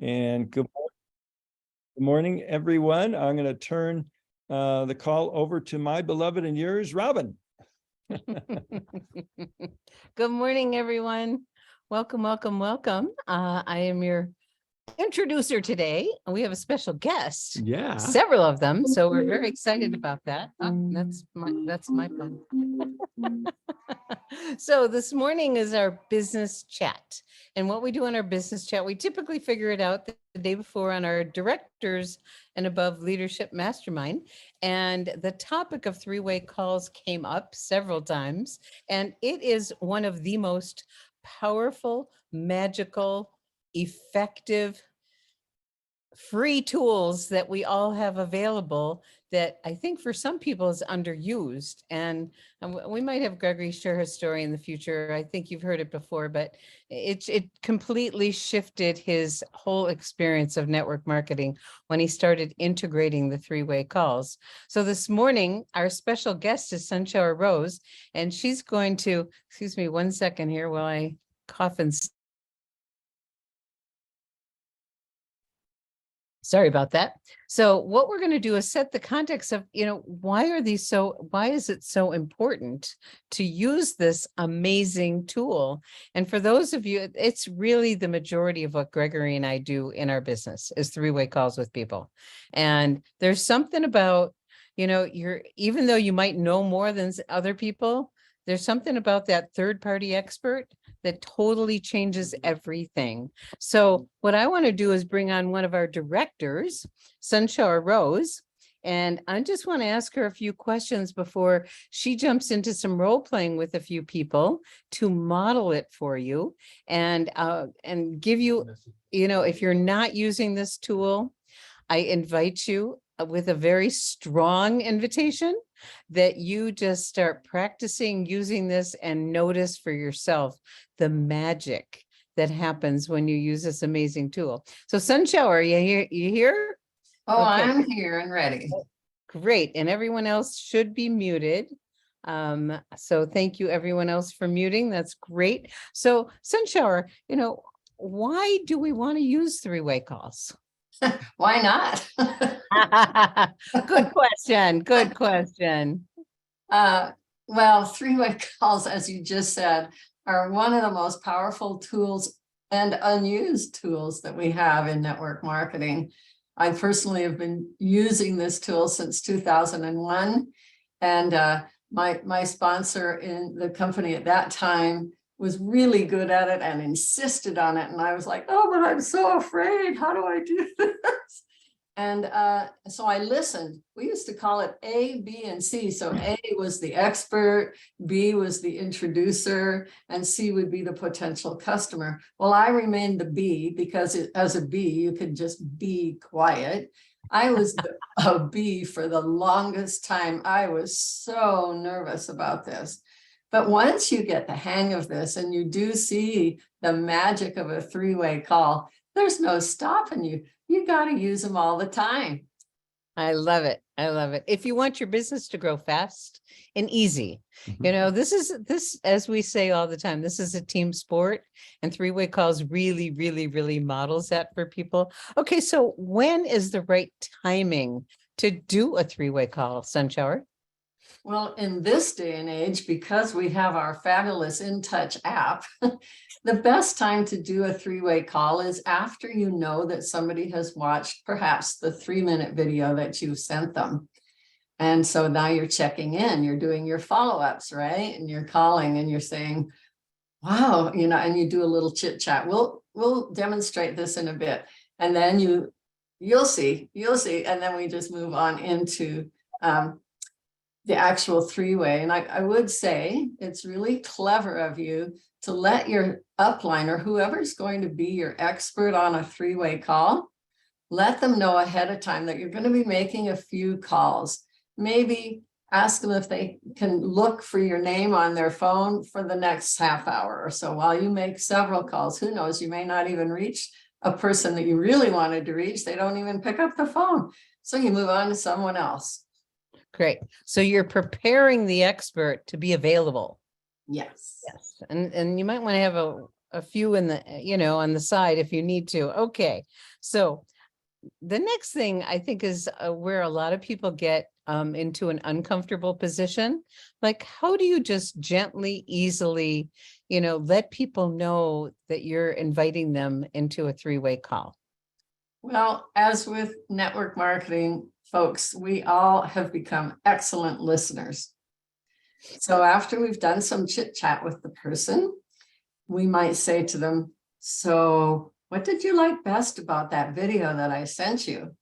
And good morning, everyone. I'm going to turn the call over to my beloved and yours, Robin. Good morning, everyone. Welcome, welcome, welcome. I am your introducer today. We have a special guest. Yeah. Several of them, so we're very excited about that. Oh, that's my phone. So this morning is our business chat. And what we do on our business chat, we typically figure it out the day before on our directors and above leadership mastermind. And the topic of three-way calls came up several times. And it is one of the most powerful, magical, effective, free tools that we all have available that I think for some people is underused. And we might have Gregory share his story in the future. I think you've heard it before, but it completely shifted his whole experience of network marketing when he started integrating the three-way calls. So this morning, our special guest is Sunshine Rose, and she's going to, excuse me one second here while I cough and sorry about that. So what we're going to do is set the context of, why is it so important to use this amazing tool? And for those of you, it's really the majority of what Gregory and I do in our business is three-way calls with people. And there's something about, even though you might know more than other people, there's something about that third-party expert that totally changes everything. So what I want to do is bring on one of our directors, Sunshine Rose, and I just want to ask her a few questions before she jumps into some role playing with a few people to model it for you and give you, if you're not using this tool, I invite you with a very strong invitation that you just start practicing using this and notice for yourself the magic that happens when you use this amazing tool. So Sunshine, are you here? Oh, okay. I'm here and ready. Great. And everyone else should be muted. So thank you everyone else for muting. That's great. So Sunshine, why do we want to use three-way calls? Why not? Good question. Good question. Well, three-way calls, as you just said, are one of the most powerful tools and unused tools that we have in network marketing. I personally have been using this tool since 2001. And my sponsor in the company at that time was really good at it and insisted on it. And I was like, oh, but I'm so afraid. How do I do this? And so I listened. We used to call it A, B, and C. So A was the expert, B was the introducer, and C would be the potential customer. Well, I remained the B because as a B, you could just be quiet. I was a B for the longest time. I was so nervous about this. But once you get the hang of this and you do see the magic of a three-way call, there's no stopping you. You got to use them all the time. I love it. I love it. If you want your business to grow fast and easy, this, as we say all the time, this is a team sport, and three-way calls really, really, really models that for people. Okay. So when is the right timing to do a three-way call, Sunshine? Well, in this day and age, because we have our fabulous InTouch app, the best time to do a three-way call is after you know that somebody has watched perhaps the 3-minute video that you sent them. And so now you're checking in, you're doing your follow-ups, right? And you're calling and you're saying, wow, and you do a little chit chat. We'll demonstrate this in a bit. And then you'll see. And then we just move on into the actual three-way. And I would say it's really clever of you to let your upline or whoever's going to be your expert on a three-way call, let them know ahead of time that you're going to be making a few calls. Maybe ask them if they can look for your name on their phone for the next half hour or so while you make several calls. Who knows, you may not even reach a person that you really wanted to reach. They don't even pick up the phone. So you move on to someone else. Great. So you're preparing the expert to be available. Yes. Yes. And you might want to have a few in the, on the side if you need to. Okay. So the next thing I think is where a lot of people get into an uncomfortable position. Like, how do you just gently, easily, let people know that you're inviting them into a three-way call? Well, as with network marketing, folks, we all have become excellent listeners. So after we've done some chit chat with the person, we might say to them, so what did you like best about that video that I sent you?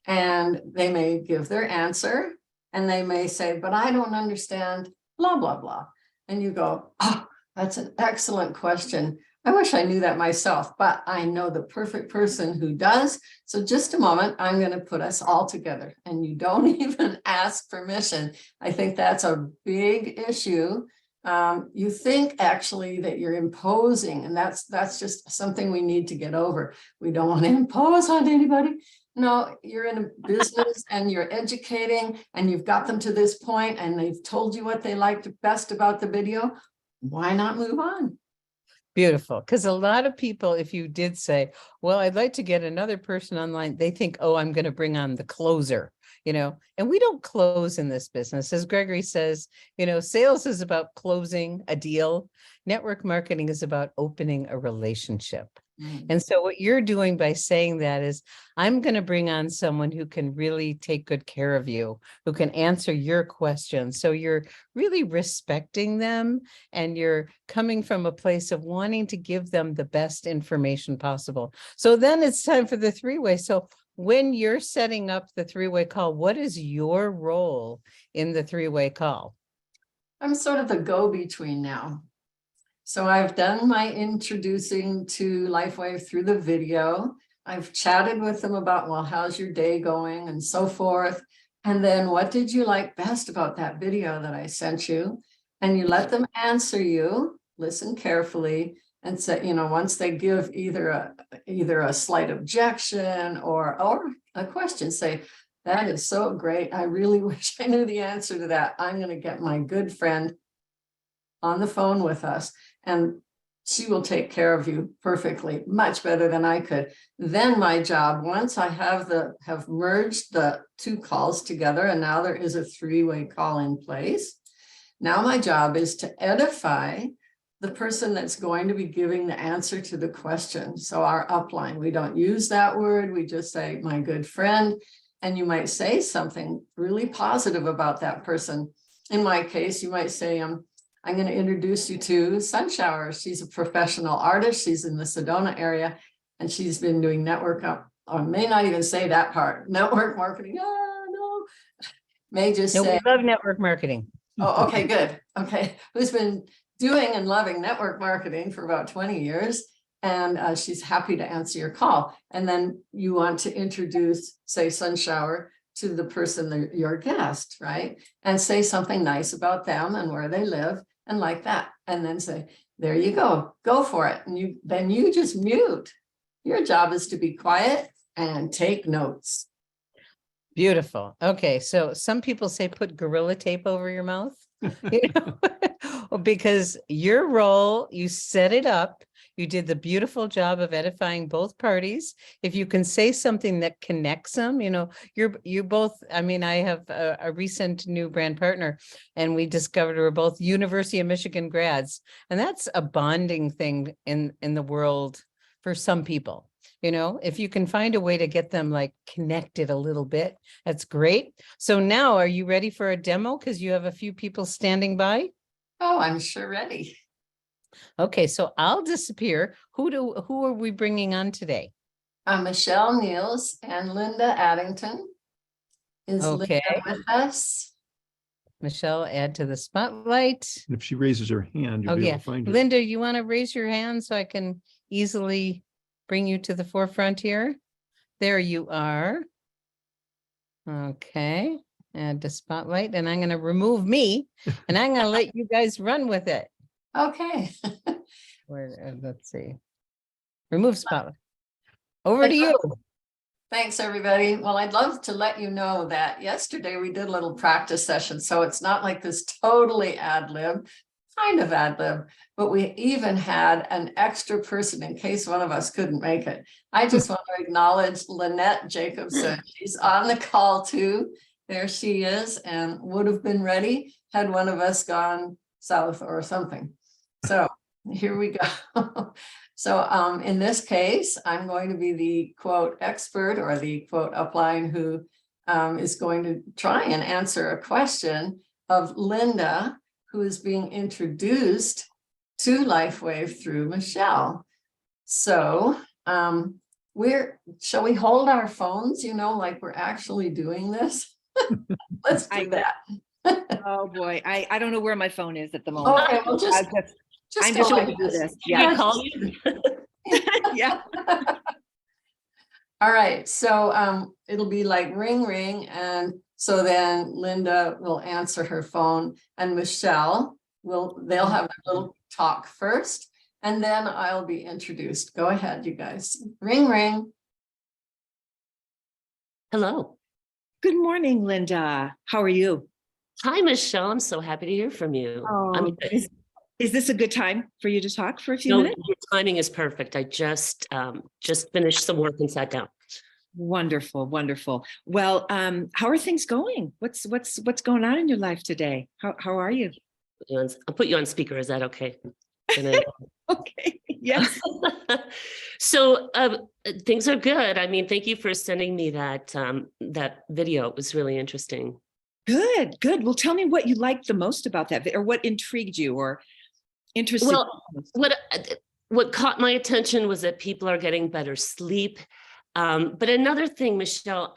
And they may give their answer and they may say, but I don't understand, blah, blah, blah. And you go, oh, that's an excellent question. I wish I knew that myself, but I know the perfect person who does. So just a moment, I'm going to put us all together and you don't even ask permission. I think that's a big issue. You think actually that you're imposing, and that's just something we need to get over. We don't want to impose on anybody. No, you're in a business and you're educating and you've got them to this point and they've told you what they liked best about the video. Why not move on? Beautiful. Because a lot of people, if you did say, well, I'd like to get another person online, they think, oh, I'm going to bring on the closer, and we don't close in this business. As Gregory says, sales is about closing a deal. Network marketing is about opening a relationship. And so what you're doing by saying that is, I'm going to bring on someone who can really take good care of you, who can answer your questions. So you're really respecting them and you're coming from a place of wanting to give them the best information possible. So then it's time for the three-way. So when you're setting up the three-way call, what is your role in the three-way call? I'm sort of the go-between now. So I've done my introducing to LifeWave through the video. I've chatted with them about, well, how's your day going and so forth. And then what did you like best about that video that I sent you? And you let them answer you, listen carefully, and say, once they give either a slight objection or a question, say, that is so great. I really wish I knew the answer to that. I'm going to get my good friend on the phone with us, and she will take care of you perfectly, much better than I could. Then my job, once I have merged the two calls together, and now there is a three-way call in place. Now my job is to edify the person that's going to be giving the answer to the question. So our upline, we don't use that word. We just say, my good friend. And you might say something really positive about that person. In my case, you might say, I'm going to introduce you to Sunshower. She's a professional artist. She's in the Sedona area, and she's been doing network, or may not even say that part, network marketing. Oh, no. May just say, we love network marketing. Oh, okay, good. Okay. Who's been doing and loving network marketing for about 20 years. And she's happy to answer your call. And then you want to introduce, say, Sunshower to the person, your guest, right? And say something nice about them and where they live and like that. And then say, there you go for it. And then you just mute. Your job is to be quiet and take notes. Beautiful. Okay. So some people say put gorilla tape over your mouth, because your role, you set it up. You did the beautiful job of edifying both parties. If you can say something that connects them, you both, I have a recent new brand partner, and we discovered we're both University of Michigan grads. And that's a bonding thing in the world for some people. If you can find a way to get them connected a little bit, that's great. So now, are you ready for a demo? Because you have a few people standing by. Oh, I'm sure ready. Okay, so I'll disappear. Who are we bringing on today? Michelle Niels and Linda Addington. Is Okay. Linda with us? Michelle, add to the spotlight. And if she raises her hand, you'll be able to find her. Linda, you want to raise your hand so I can easily bring you to the forefront here? There you are. Okay, add to spotlight, and I'm going to remove me, and I'm going to let you guys run with it. Okay. Let's see. Remove spotlight. Over to you. Thanks, everybody. Well, I'd love to let you know that yesterday we did a little practice session, so it's not like this totally ad lib. kind of ad lib, but we even had an extra person in case one of us couldn't make it. I just want to acknowledge Lynette Jacobson. She's on the call too. There she is, and would have been ready had one of us gone south or something. So here we go. So in this case, I'm going to be the quote expert or the quote upline who is going to try and answer a question of Linda, who is being introduced to LifeWave through Michelle. So shall we hold our phones, like we're actually doing this? Let's do that. Oh, boy. I don't know where my phone is at the moment. Okay, well, I'm just hold going to do this. Yeah, Yeah. Call you. Yeah. All right, so it'll be like ring, ring, and so then Linda will answer her phone and Michelle they'll have a little talk first, and then I'll be introduced. Go ahead, you guys. Ring, ring. Hello. Good morning, Linda. How are you? Hi, Michelle. I'm so happy to hear from you. Oh, is this a good time for you to talk for a few No, minutes? your timing is perfect. I just finished some work and sat down. Wonderful, wonderful. Well, how are things going? What's going on in your life today? How are you? I'll put you on speaker. Is that okay? And then- Okay. Yes. So things are good. I mean, thank you for sending me that video. It was really interesting. Good. Well, tell me what you liked the most about that, or what intrigued you or interested. Well, what caught my attention was that people are getting better sleep. But another thing, Michelle,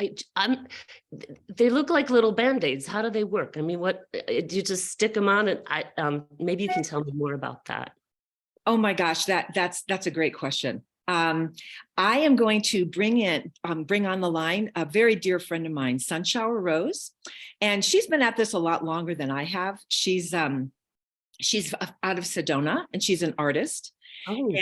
they look like little Band-Aids. How do they work? I mean, do you just stick them on? And maybe you can tell me more about that. Oh my gosh, that's a great question. I am going to bring on the line a very dear friend of mine, Sunshower Rose, and she's been at this a lot longer than I have. She's out of Sedona, and she's an artist. Oh.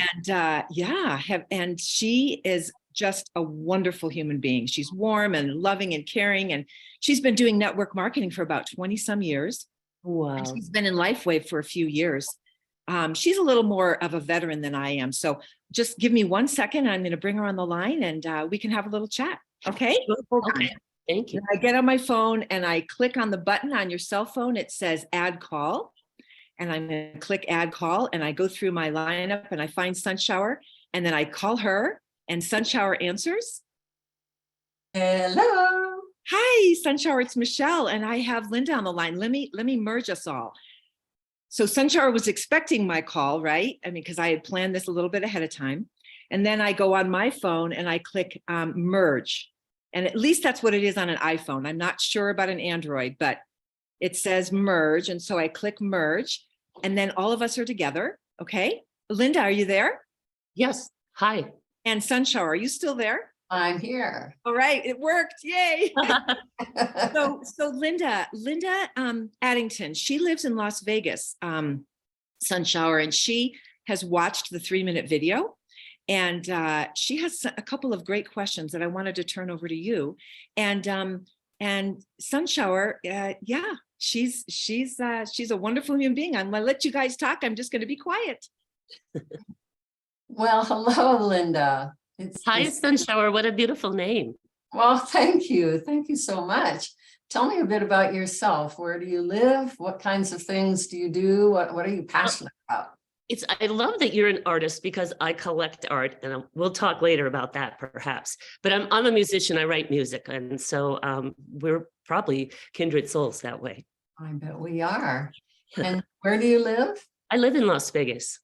And she is just a wonderful human being. She's warm and loving and caring, and she's been doing network marketing for about 20 some years. Wow. And she's been in LifeWave for a few years. She's a little more of a veteran than I am. So just give me 1 second. I'm going to bring her on the line, and we can have a little chat. Okay. Okay. Thank you. I get on my phone and I click on the button on your cell phone. It says add call. And I'm going to click add call, and I go through my lineup and I find Sunshower, and then I call her, and Sunshower answers. Hello. Hi, Sunshower, it's Michelle, and I have Linda on the line. Let me merge us all. So Sunshower was expecting my call, right? I mean, because I had planned this a little bit ahead of time. And then I go on my phone and I click merge. And at least that's what it is on an iPhone. I'm not sure about an Android, but it says merge. And so I click merge, and then all of us are together. Okay. Linda, are you there? Yes. Hi. And Sunshower, are you still there? I'm here. All right, it worked. Yay. So Linda Addington, she lives in Las Vegas, Sunshower, and she has watched the 3-minute video, and she has a couple of great questions that I wanted to turn over to you. And Sunshower, she's a wonderful human being. I'm gonna let you guys talk. I'm just going to be quiet. Well, hello, Linda. Hi, Sunshower. What a beautiful name. Well, thank you. Thank you so much. Tell me a bit about yourself. Where do you live? What kinds of things do you do? What are you passionate about? I love that you're an artist, because I collect art, and we'll talk later about that perhaps. But I'm a musician. I write music, and so we're probably kindred souls that way. I bet we are. And where do you live? I live in Las Vegas.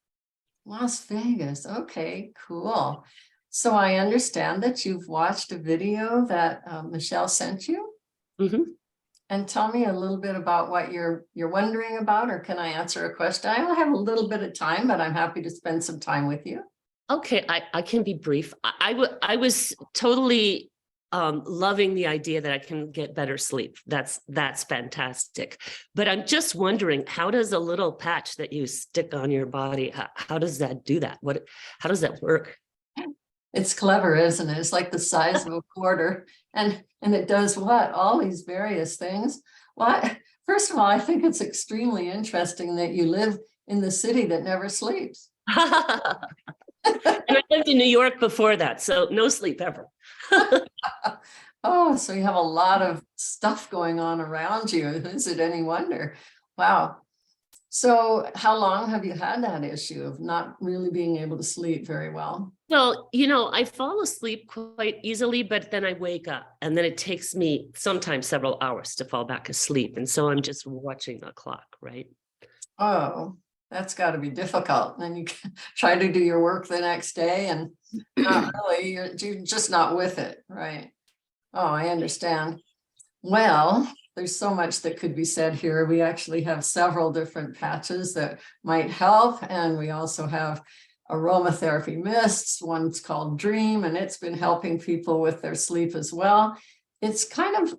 Las Vegas. Okay, cool. So I understand that you've watched a video that Michelle sent you. Mm-hmm. And tell me a little bit about what you're wondering about, or can I answer a question? I only have a little bit of time, but I'm happy to spend some time with you. Okay, I can be brief. I was totally loving the idea that I can get better sleep. That's fantastic. But I'm just wondering, how does a little patch that you stick on your body, how does that do that? How does that work? It's clever, isn't it? It's like the size of a quarter, and it does what? All these various things. Well, first of all, I think it's extremely interesting that you live in the city that never sleeps. And I lived in New York before that, so no sleep ever. Oh, so you have a lot of stuff going on around you. Is it any wonder? Wow. So how long have you had that issue of not really being able to sleep very well? Well, you know, I fall asleep quite easily, but then I wake up and then it takes me sometimes several hours to fall back asleep. And so I'm just watching the clock, right? Oh, that's got to be difficult. And you can try to do your work the next day and not really, you're just not with it, right? Oh, I understand. Well, there's so much that could be said here. We actually have several different patches that might help. And we also have aromatherapy mists. One's called Dream, and it's been helping people with their sleep as well. It's kind of,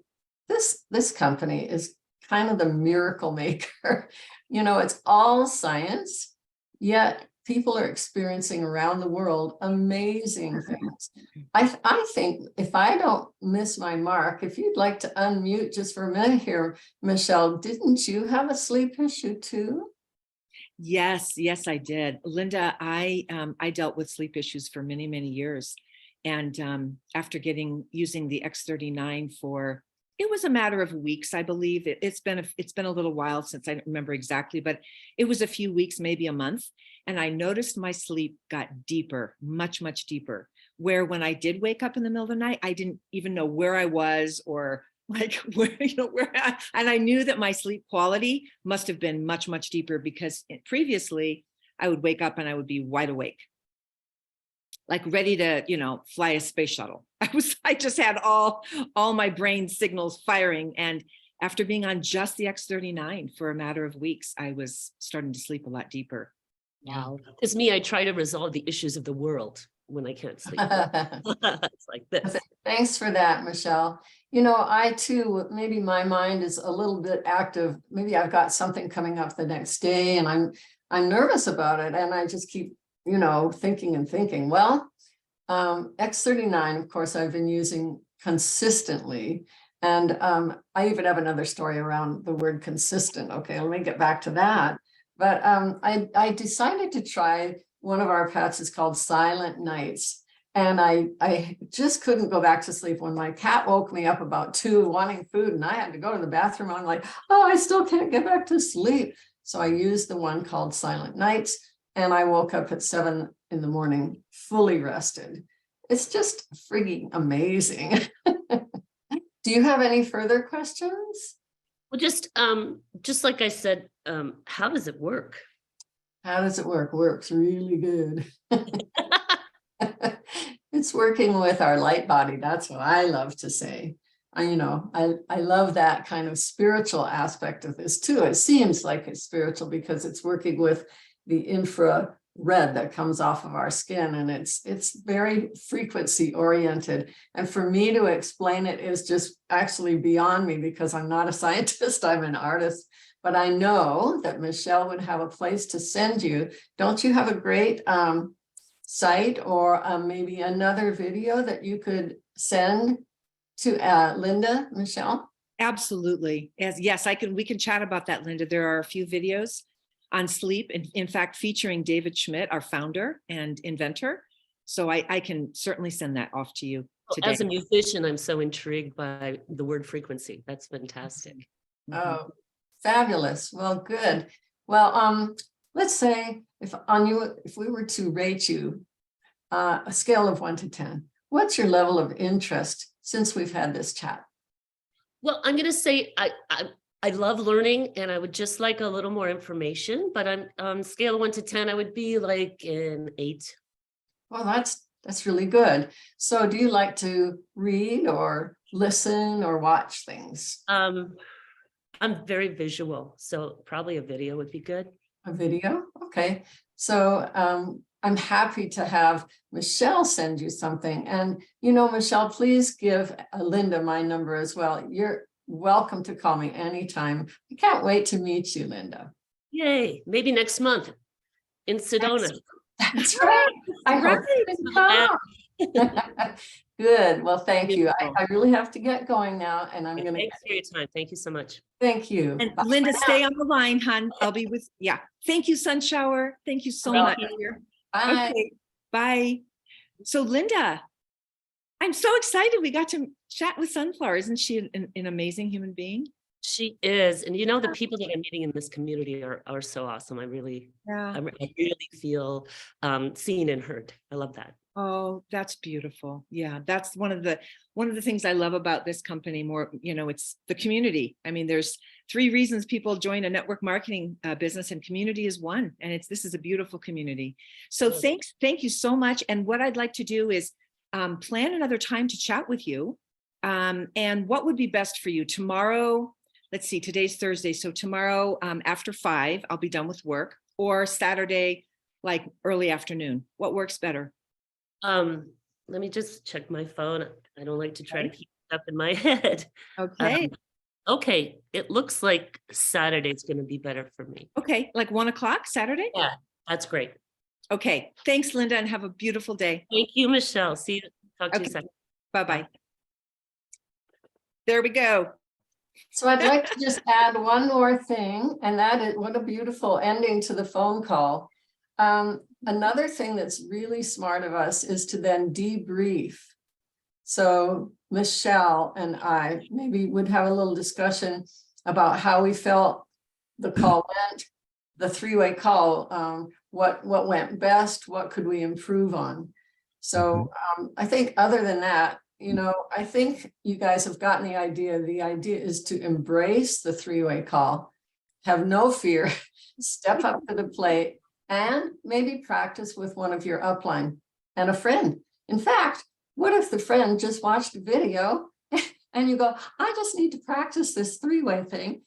this company is kind of the miracle maker. You know, it's all science, yet people are experiencing around the world amazing things. I think, if I don't miss my mark, if you'd like to unmute just for a minute here, Michelle, didn't you have a sleep issue too? Yes, I did. Linda, I dealt with sleep issues for many, many years. And after using the X39 for, it was a matter of weeks, I believe. It's been a little while since I don't remember exactly, but it was a few weeks, maybe a month. And I noticed my sleep got deeper, much, much deeper, where when I did wake up in the middle of the night, I didn't even know where I was or like where, and I knew that my sleep quality must have been much, much deeper because previously I would wake up and I would be wide awake, like ready to, fly a space shuttle. I just had all my brain signals firing. And after being on just the X39 for a matter of weeks, I was starting to sleep a lot deeper. Wow. It's me, I try to resolve the issues of the world when I can't sleep. It's like this. Thanks for that, Michelle. You know, I too, maybe my mind is a little bit active. Maybe I've got something coming up the next day and I'm nervous about it. And I just keep, thinking and thinking. Well, X39, of course, I've been using consistently. And I even have another story around the word consistent. Okay, let me get back to that. But I decided to try one of our patches called Silent Nights. And I just couldn't go back to sleep when my cat woke me up about 2 wanting food and I had to go to the bathroom. I'm like, oh, I still can't get back to sleep. So I used the one called Silent Nights and I woke up at 7 in the morning, fully rested. It's just frigging amazing. Do you have any further questions? Well, just like I said, how does it work? How does it work? Works really good. It's working with our light body. That's what I love to say. I love that kind of spiritual aspect of this too. It seems like it's spiritual because it's working with the infrared that comes off of our skin, and it's very frequency oriented. And for me to explain it is just actually beyond me because I'm not a scientist, I'm an artist. But I know that Michelle would have a place to send you. Don't you have a great site or maybe another video that you could send to Linda, Michelle? Absolutely. Yes, we can chat about that, Linda. There are a few videos on sleep, in fact, featuring David Schmidt, our founder and inventor. So I can certainly send that off to you today. As a musician, I'm so intrigued by the word frequency. That's fantastic. Oh, fabulous. Well, good. Well, let's say if we were to rate you a scale of 1 to 10, what's your level of interest since we've had this chat? Well, I'm going to say I love learning and I would just like a little more information, but I'm on scale of 1 to 10, I would be like an 8. Well, that's really good. So do you like to read or listen or watch things? I'm very visual, so probably a video would be good. A video? Okay. So I'm happy to have Michelle send you something. And, Michelle, please give Linda my number as well. You're welcome to call me anytime. I can't wait to meet you, Linda. Yay, maybe next month in Sedona. That's right. I hope you can come. Good. Well, thank you. Beautiful. I really have to get going now and I'm gonna, Thanks for your time. Thank you so much. thank you. And Bye. Linda, stay on the line, hon. I'll be with, yeah. Thank you, Sunshower. Thank you so much. Bye. Okay, bye. So Linda, I'm so excited we got to chat with Sunflower. Isn't she an amazing human being? She is, and you know, the people that I'm meeting in this community are so awesome. I really feel seen and heard. I love that. Oh, that's beautiful. Yeah, that's one of the things I love about this company more, it's the community. I mean, there's 3 reasons people join a network marketing business, and community is one. And this is a beautiful community. So Good. thank you so much. And what I'd like to do is plan another time to chat with you. And what would be best for you tomorrow? Let's see, today's Thursday. So tomorrow after 5, I'll be done with work, or Saturday, like early afternoon. What works better? Let me just check my phone. I don't like to try to keep it up in my head. Okay. Okay, it looks like Saturday's going to be better for me. Okay, like 1 o'clock Saturday? Yeah, that's great. Okay, thanks, Linda, and have a beautiful day. Thank you, Michelle. See you. Talk to you Okay. soon. Bye-bye. There we go. So I'd like to just add one more thing, and that is, what a beautiful ending to the phone call. Another thing that's really smart of us is to then debrief. So Michelle and I maybe would have a little discussion about how we felt the call went, the 3-way call, what went best, what could we improve on. So I think other than that, I think you guys have gotten the idea. The idea is to embrace the 3-way call, have no fear, step up to the plate, and maybe practice with one of your upline and a friend. In fact, what if the friend just watched a video and you go, I just need to practice this 3-way thing.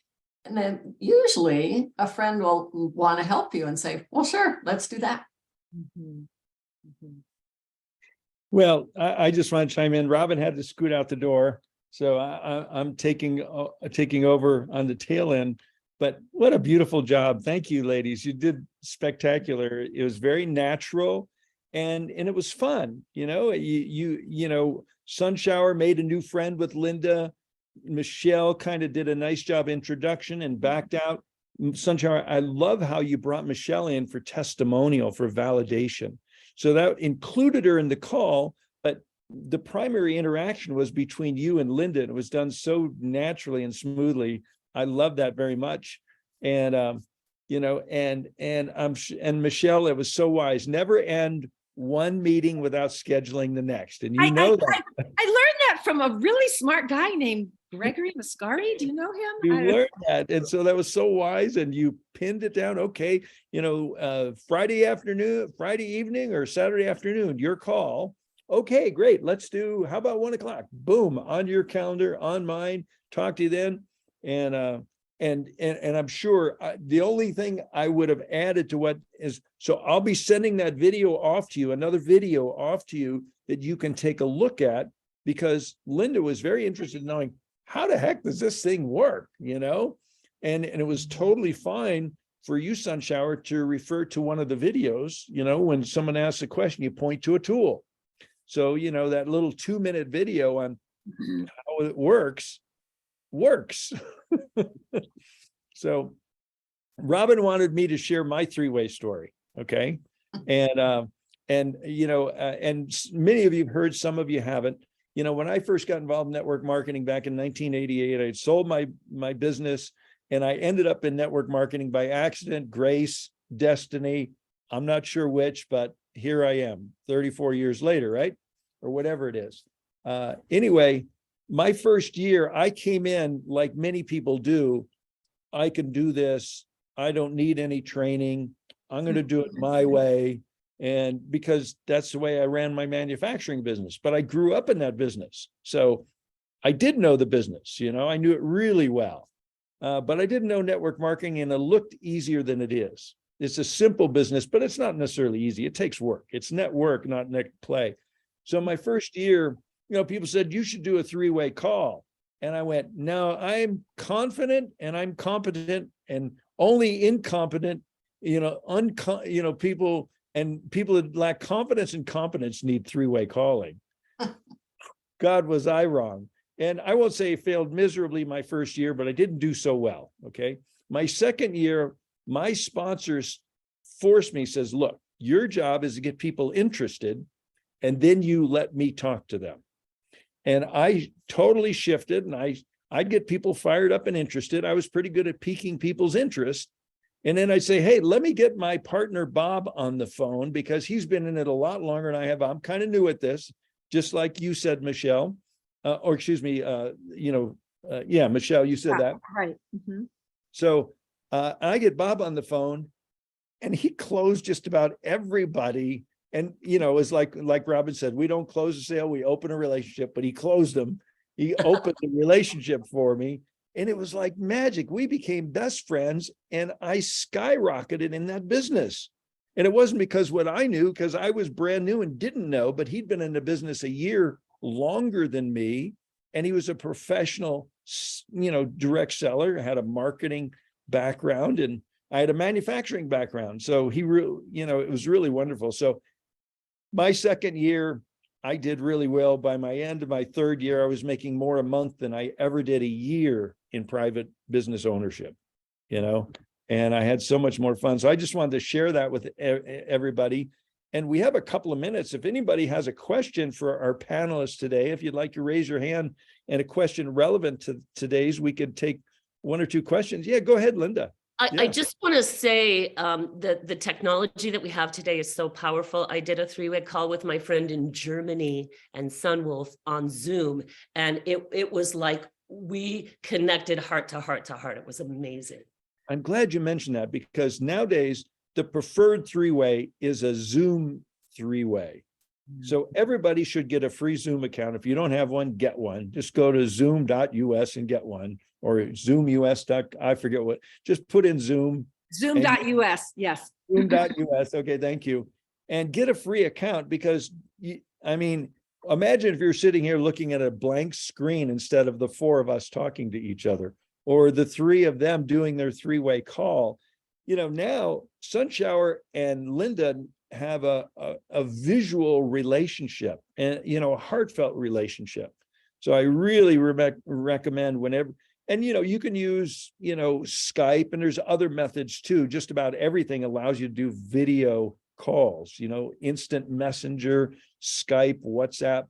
And then usually a friend will want to help you and say, well, sure, let's do that. Well, I just want to chime in. Robin had to scoot out the door, so I'm taking over on the tail end. But what a beautiful job. Thank you, ladies. You did spectacular. It was very natural and it was fun. Sunshower made a new friend with Linda. Michelle kind of did a nice job introduction and backed out. Sunshower, I love how you brought Michelle in for testimonial, for validation. So that included her in the call, but the primary interaction was between you and Linda. It was done so naturally and smoothly. I love that very much. And, and Michelle, it was so wise. Never end one meeting without scheduling the next. And I that. learned that from a really smart guy named Gregory Mascari. Do you know him? You learned that. And so that was so wise. And you pinned it down. Okay. Friday evening or Saturday afternoon, your call. Okay, great. Let's do, how about 1 o'clock? Boom, on your calendar, on mine. Talk to you then. And I'm sure the only thing I would have added to what is, so I'll be sending that video off to you, another video off to you that you can take a look at, because Linda was very interested in knowing how the heck does this thing work, and it was totally fine for you, Sunshower, to refer to one of the videos. When someone asks a question, you point to a tool. So, that little 2-minute video on how it works. So Robin wanted me to share my 3-way story. Okay. And many of you have heard, some of you haven't. When I first got involved in network marketing back in 1988, I had sold my business and I ended up in network marketing by accident, grace, destiny. I'm not sure which, but here I am 34 years later, right? Or whatever it is. Anyway, my first year, I came in like many people do. I can do this. I don't need any training. I'm going to do it my way. And because that's the way I ran my manufacturing business, but I grew up in that business. So I did know the business, I knew it really well, but I didn't know network marketing, and it looked easier than it is. It's a simple business, but it's not necessarily easy. It takes work. It's network, not net play. So my first year, people said, you should do a 3-way call. And I went, no, I'm confident and I'm competent, and only incompetent, people that lack confidence and competence need 3-way calling. God, was I wrong? And I won't say I failed miserably my first year, but I didn't do so well. Okay. My second year, my sponsors forced me, says, look, your job is to get people interested, and then you let me talk to them. And I totally shifted, and I'd get people fired up and interested. I was pretty good at piquing people's interest. And then I'd say, hey, let me get my partner Bob on the phone, because he's been in it a lot longer than I have. I'm kind of new at this, just like you said, Michelle, or excuse me, yeah, Michelle, you said that. Right. Mhm. So I get Bob on the phone, and he closed just about everybody. And, it's like Robin said, we don't close a sale, we open a relationship, but he closed them. He opened the relationship for me. And it was like magic. We became best friends, and I skyrocketed in that business. And it wasn't because what I knew, because I was brand new and didn't know, but he'd been in the business a year longer than me. And he was a professional, direct seller, had a marketing background, and I had a manufacturing background. So he really, it was really wonderful. So my second year, I did really well. By my end of my third year, I was making more a month than I ever did a year in private business ownership, and I had so much more fun. So I just wanted to share that with everybody. And we have a couple of minutes. If anybody has a question for our panelists today, if you'd like to raise your hand and a question relevant to today's, we could take one or two questions. Yeah, go ahead, Linda. I Yeah. just want to say that the technology that we have today is so powerful. I did a 3-way call with my friend in Germany and Sunwolf on Zoom, and it was like we connected heart to heart to heart. It was amazing. I'm glad you mentioned that, because nowadays the preferred 3-way is a Zoom 3-way. So everybody should get a free Zoom account. If you don't have one, get one. Just go to zoom.us and get one, or zoomus. I forget what, just put in Zoom. Zoom.us. Yes. Zoom.us. Okay, thank you. And get a free account, because imagine if you're sitting here looking at a blank screen instead of the four of us talking to each other, or the three of them doing their 3-way call. Now Sunshower and Linda have a visual relationship, and a heartfelt relationship. So I really recommend whenever, and you can use Skype, and there's other methods too. Just about everything allows you to do video calls, instant messenger, Skype, WhatsApp.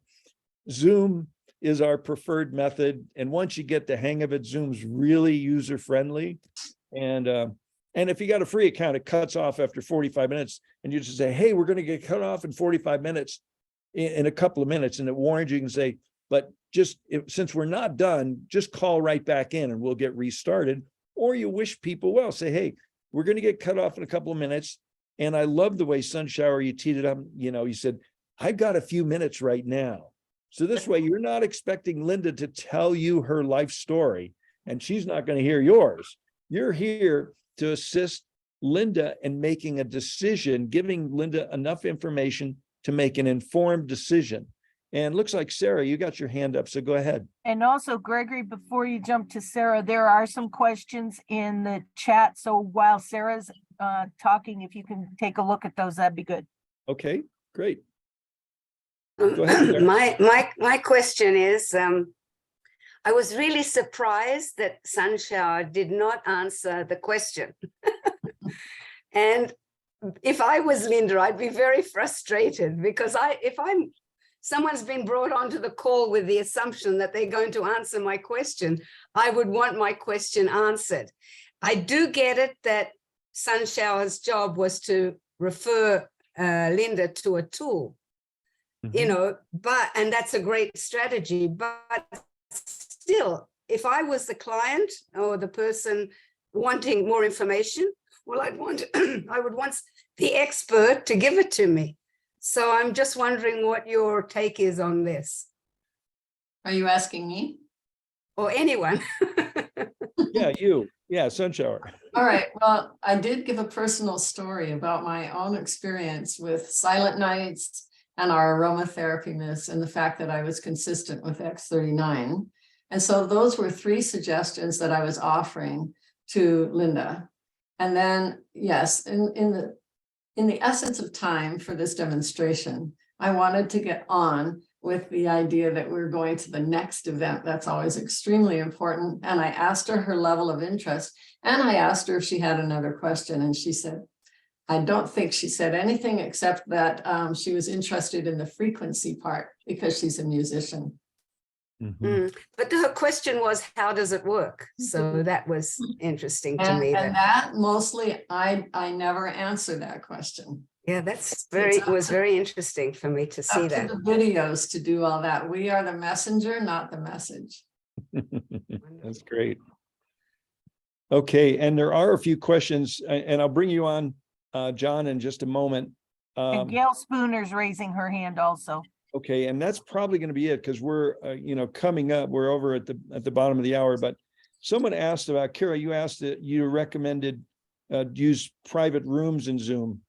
Zoom is our preferred method, and once you get the hang of it, Zoom's really user friendly. And if you got a free account, it cuts off after 45 minutes, and you just say, hey, we're going to get cut off in 45 minutes, in a couple of minutes. And it warns you, and say, but since we're not done, just call right back in and we'll get restarted. Or you wish people well, say, hey, we're going to get cut off in a couple of minutes. And I love the way Sunshower, you teed it up. You said, I've got a few minutes right now. So this way you're not expecting Linda to tell you her life story, and she's not going to hear yours. You're here to assist Linda in making a decision, giving Linda enough information to make an informed decision. And looks like Sarah, you got your hand up, so go ahead. And also, Gregory, before you jump to Sarah, there are some questions in the chat. So while Sarah's talking, if you can take a look at those, that'd be good. Okay, great. Go ahead, Sarah. My question is, I was really surprised that Sunshower did not answer the question. And if I was Linda, I'd be very frustrated, because someone's been brought onto the call with the assumption that they're going to answer my question, I would want my question answered. I do get it that Sunshower's job was to refer Linda to a tool, and that's a great strategy. But still, if I was the client or the person wanting more information, well, I would want the expert to give it to me. So I'm just wondering what your take is on this. Are you asking me? Or anyone. Yeah, you. Yeah, Sunshower. All right. Well, I did give a personal story about my own experience with Silent Nights and our aromatherapy myths, and the fact that I was consistent with X39. And so those were 3 suggestions that I was offering to Linda. And then, yes, in the essence of time for this demonstration, I wanted to get on with the idea that we're going to the next event. That's always extremely important. And I asked her her level of interest, and I asked her if she had another question, and she said, I don't think she said anything except that she was interested in the frequency part because she's a musician. Mhm. But her question was, how does it work? So that was interesting to me. And that mostly, I never answer that question. Yeah, that's It's was up very interesting for me to see Up to that. the videos to do all that. We are the messenger, not the message. That's great. Okay, and there are a few questions, and I'll bring you on, John, in just a moment. And Gail Spooner's raising her hand also. Okay, and that's probably going to be it because we're, coming up. We're over at the bottom of the hour. But someone asked about, Kara, you asked that you recommended use private rooms in Zoom.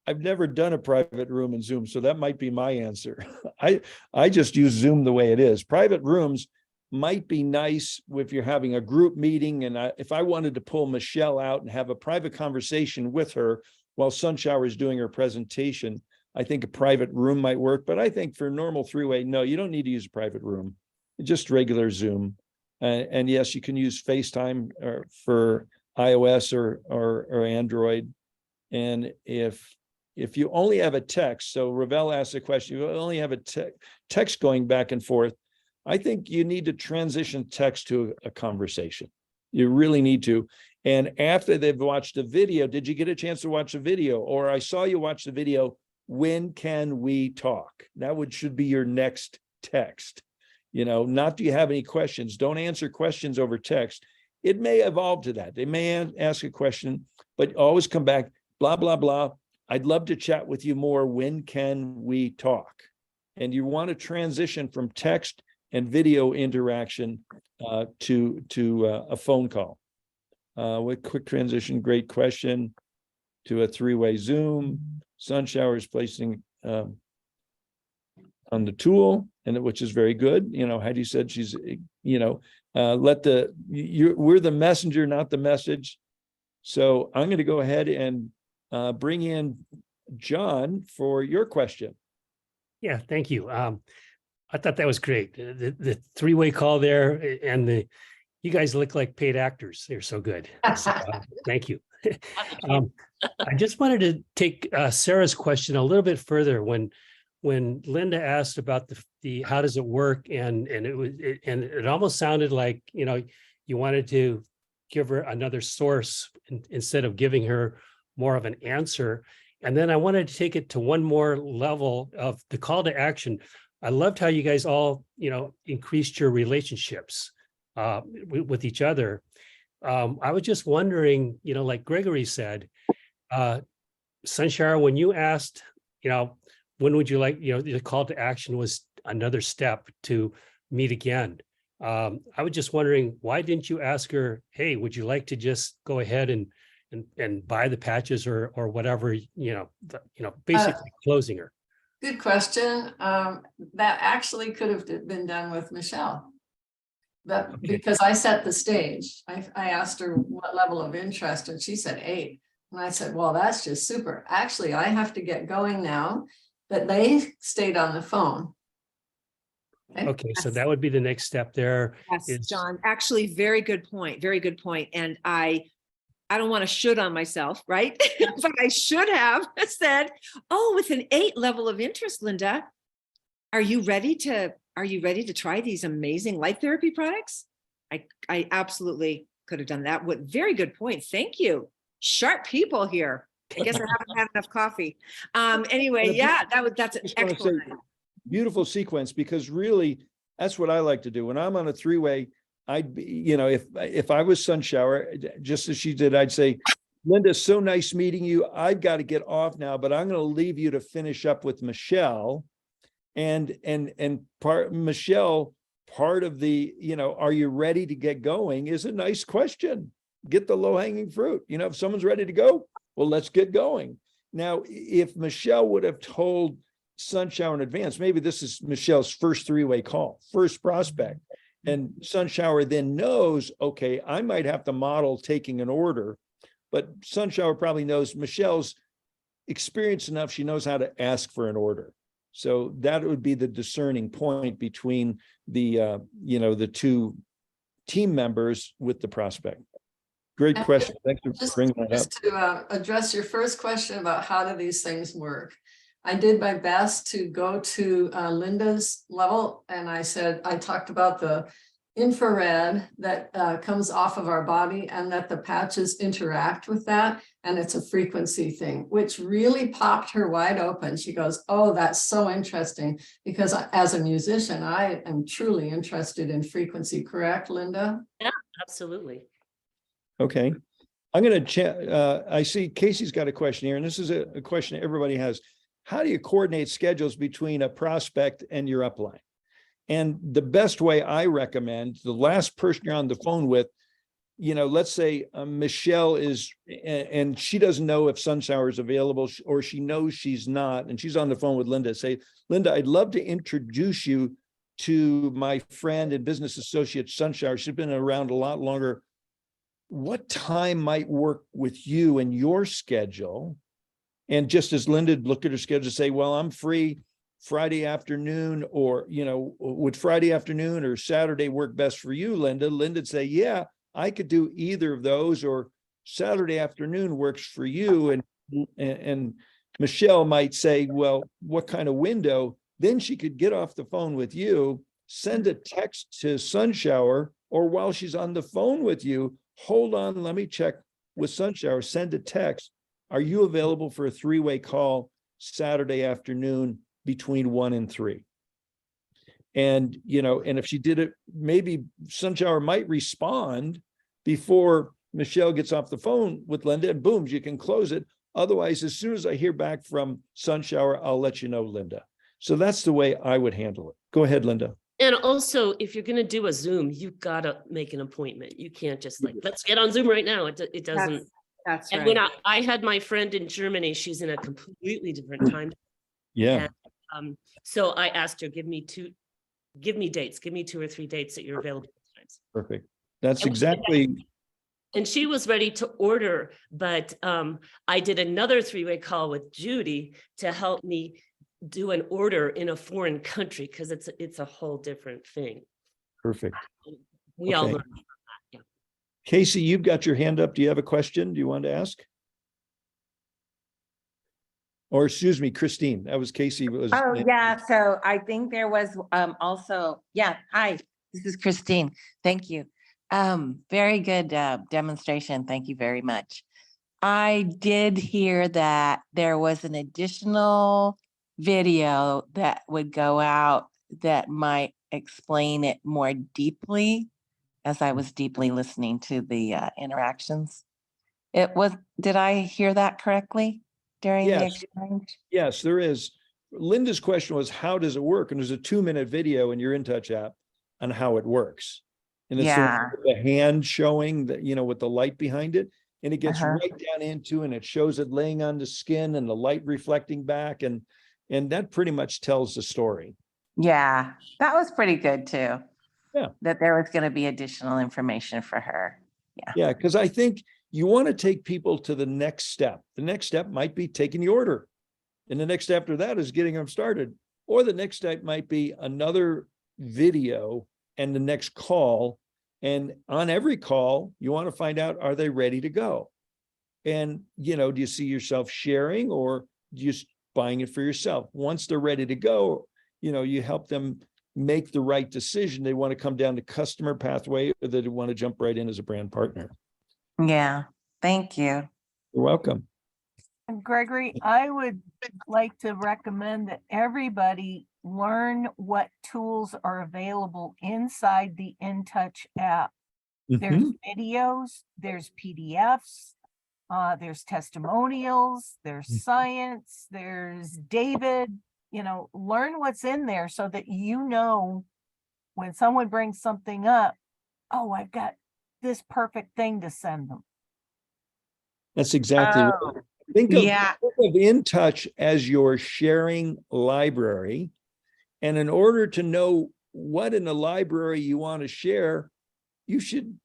I've never done a private room in Zoom, so that might be my answer. I just use Zoom the way it is. Private rooms might be nice if you're having a group meeting, and if I wanted to pull Michelle out and have a private conversation with her while Sunshower is doing her presentation, I think a private room might work. But I think for normal three-way, no, you don't need to use a private room, just regular Zoom. And yes, you can use FaceTime for iOS or Android. And if you only have a text, so Ravel asked a question, you only have a text going back and forth, I think you need to transition text to a conversation. You really need to. And after they've watched the video, did you get a chance to watch the video? Or I saw you watch the video, when can we talk? That should be your next text. Not do you have any questions? Don't answer questions over text. It may evolve to that. They may ask a question, but always come back, blah, blah, blah. I'd love to chat with you more. When can we talk? And you want to transition from text and video interaction to a phone call. With quick transition, great question, to a three-way Zoom. Sunshower is placing on the tool, and which is very good. Heidi said she's, we're the messenger, not the message. So I'm going to go ahead and bring in John for your question. Yeah, thank you. I thought that was great. The three-way call there, and you guys look like paid actors. They're so good. So, thank you. I just wanted to take Sarah's question a little bit further. When Linda asked about the how does it work, and it almost sounded like you wanted to give her another source instead of giving her more of an answer. And then I wanted to take it to one more level of the call to action. I loved how you guys all increased your relationships with each other. I was just wondering, like Gregory said, Sunshower, when you asked, when would you like, the call to action was another step to meet again. I was just wondering, why didn't you ask her, hey, would you like to just go ahead and buy the patches or whatever, basically closing her? Good question. That actually could have been done with Michelle. But because I set the stage, I asked her what level of interest, and she said 8. And I said, well, that's just super. Actually, I have to get going now, but they stayed on the phone. Okay, so that would be the next step there. Yes, John, actually, very good point. Very good point. And I don't want to should on myself, right? But I should have said, oh, with an 8 level of interest, Linda, are you ready to try these amazing light therapy products? I absolutely could have done that. Very good point. Thank you. Sharp people here. I guess I haven't had enough coffee. Anyway, yeah, that's an excellent. Beautiful sequence, because really that's what I like to do when I'm on a three-way. I'd be, if I was Sunshower, just as she did, I'd say, Linda, so nice meeting you. I've got to get off now, but I'm going to leave you to finish up with Michelle. And Michelle, part of the, are you ready to get going is a nice question. Get the low-hanging fruit. If someone's ready to go, well, let's get going. Now, if Michelle would have told Sunshower in advance, maybe this is Michelle's first three-way call, first prospect, and Sunshower then knows, okay, I might have to model taking an order, but Sunshower probably knows Michelle's experienced enough. She knows how to ask for an order. So that would be the discerning point between the, the two team members with the prospect. Great And question. Thanks for Just, bringing that up. just to address your first question about how do these things work. I did my best to go to Linda's level, and I talked about the infrared that comes off of our body and that the patches interact with that. And it's a frequency thing, which really popped her wide open. She goes, oh, that's so interesting, because as a musician, I am truly interested in frequency. Correct, Linda? Yeah, absolutely. Okay. I'm going to chat. I see Casey's got a question here, and this is a question everybody has. How do you coordinate schedules between a prospect and your upline? And the best way I recommend, the last person you're on the phone with, let's say Michelle is, and she doesn't know if Sunshower is available, or she knows she's not, and she's on the phone with Linda. Say, Linda, I'd love to introduce you to my friend and business associate, Sunshower. She's been around a lot longer. What time might work with you and your schedule? And just as Linda look at her schedule, say, well, I'm free Friday afternoon, or, would Friday afternoon or Saturday work best for you, Linda? Linda'd say, yeah, I could do either of those, or Saturday afternoon works for you. And Michelle might say, well, what kind of window? Then she could get off the phone with you, send a text to Sunshower, or while she's on the phone with you, hold on, let me check with Sunshower, send a text. Are you available for a 3-way call Saturday afternoon between 1 and 3? And, and if she did it, maybe Sunshower might respond before Michelle gets off the phone with Linda, and boom, you can close it. Otherwise, as soon as I hear back from Sunshower, I'll let you know, Linda. So that's the way I would handle it. Go ahead, Linda. And also, if you're going to do a Zoom, you've got to make an appointment. You can't just let's get on Zoom right now. It doesn't. That's And when I had my friend in Germany, she's in a completely different time. Yeah. And, so I asked her, give me dates, give me 2 or 3 dates that you're available at times. Perfect. That's exactly. And she was ready to order, but I did another 3-way call with Judy to help me do an order in a foreign country, because it's a whole different thing. Perfect. We all Okay. learn from that. Yeah. Casey, you've got your hand up. Do you have a question? Do you want to ask? Or excuse me, Christine, that was Casey. Oh, yeah. So I think there was also, yeah. Hi, this is Christine. Thank you. Very good demonstration. Thank you very much. I did hear that there was an additional video that would go out that might explain it more deeply, as I was deeply listening to the interactions. Did I hear that correctly during the Yes. exchange? Yes, there is. Linda's question was, how does it work? And there's a 2-minute video in your InTouch app on how it works. And it's Yeah. the hand showing that, with the light behind it. And it gets Uh-huh. right down into, and it shows it laying on the skin and the light reflecting back. And that pretty much tells the story. Yeah, that was pretty good too. Yeah. That there was going to be additional information for her. Yeah, because I think you want to take people to the next step. The next step might be taking the order. And the next after that is getting them started. Or the next step might be another video and the next call. And on every call, you want to find out, are they ready to go? And, do you see yourself sharing, or just buying it for yourself? Once they're ready to go, you help them make the right decision. They want to come down the customer pathway, or they want to jump right in as a brand partner. Yeah, thank you. You're welcome. And Gregory, I would like to recommend that everybody learn what tools are available inside the InTouch app. There's Mhm. videos, there's PDFs, there's testimonials, there's science, there's David, learn what's in there so that when someone brings something up, oh, I've got this perfect thing to send them. That's exactly right. Oh, Think of yeah. InTouch as your sharing library. And in order to know what in the library you want to share, you should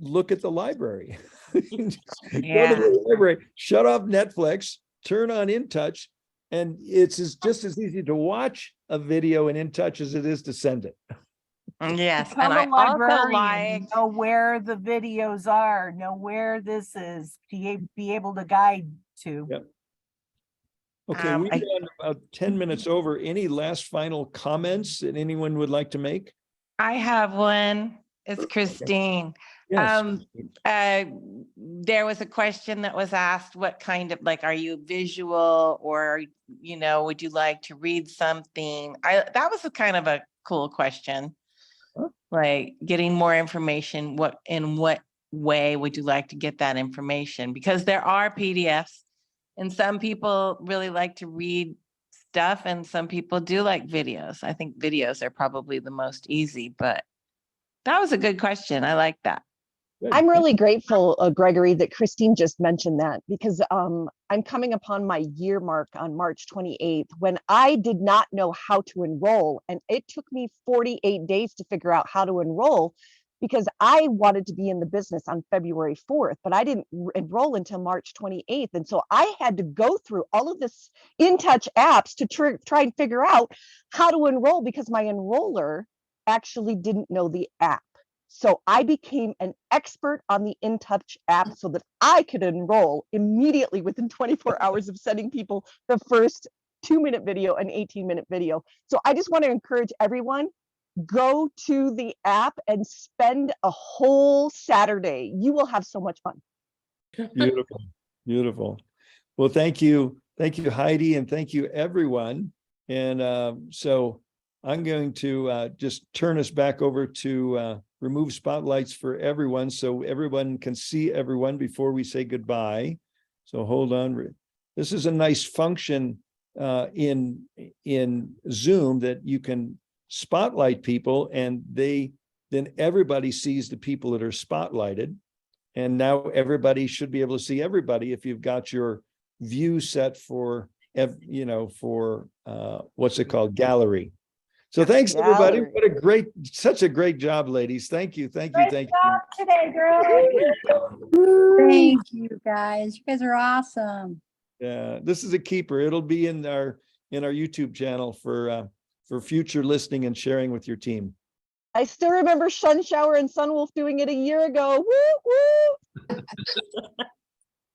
look at the library. Go to Yeah. the library, shut off Netflix, turn on InTouch, And it's just as easy to watch a video in InTouch as it is to send it. Yes, Become and a I also librarian, like, know where the videos are, know where this is, be able to guide to. Yep. Okay, we've gone about 10 minutes over. Any last final comments that anyone would like to make? I have one. It's Christine. Yes. There was a question that was asked, what kind of, like, are you visual or, would you like to read something? That was a kind of a cool question. Huh? Like getting more information, in what way would you like to get that information? Because there are PDFs and some people really like to read stuff and some people do like videos. I think videos are probably the most easy, but that was a good question. I like that. Good. I'm really grateful, Gregory, that Christine just mentioned that because I'm coming upon my year mark on March 28th when I did not know how to enroll. And it took me 48 days to figure out how to enroll because I wanted to be in the business on February 4th, but I didn't enroll until March 28th. And so I had to go through all of this InTouch apps to try and figure out how to enroll because my enroller actually didn't know the app. So I became an expert on the InTouch app so that I could enroll immediately within 24 hours of sending people the first 2-minute video and 18-minute video. So I just want to encourage everyone, go to the app and spend a whole Saturday. You will have so much fun. Beautiful, beautiful. Well, thank you. Thank you, Heidi, and thank you, everyone. And so I'm going to just turn us back over to remove spotlights for everyone so everyone can see everyone before we say goodbye. So hold on. This is a nice function in Zoom that you can spotlight people and then everybody sees the people that are spotlighted. And now everybody should be able to see everybody if you've got your view set for, what's it called? Gallery. So thanks, everybody. Gallery. What such a great job, ladies. Thank you. Thank you. Thank you. Today, girl. Thank you, guys. You guys are awesome. Yeah, this is a keeper. It'll be in our YouTube channel for future listening and sharing with your team. I still remember Sunshower and Sunwolf doing it a year ago. Woo, woo.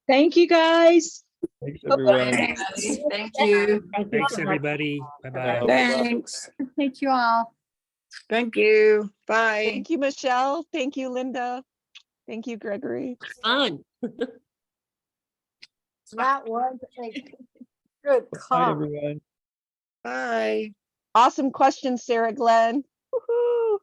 Thank you, guys. Thanks, everyone. Thank you. Thanks, everybody. Bye-bye. Thanks. Thank you all. Thank you. Bye. Thank you, Michelle. Thank you, Linda. Thank you, Gregory. Fun. That was a good Bye, call. everyone. Bye. Awesome question, Sarah Glenn. Woohoo.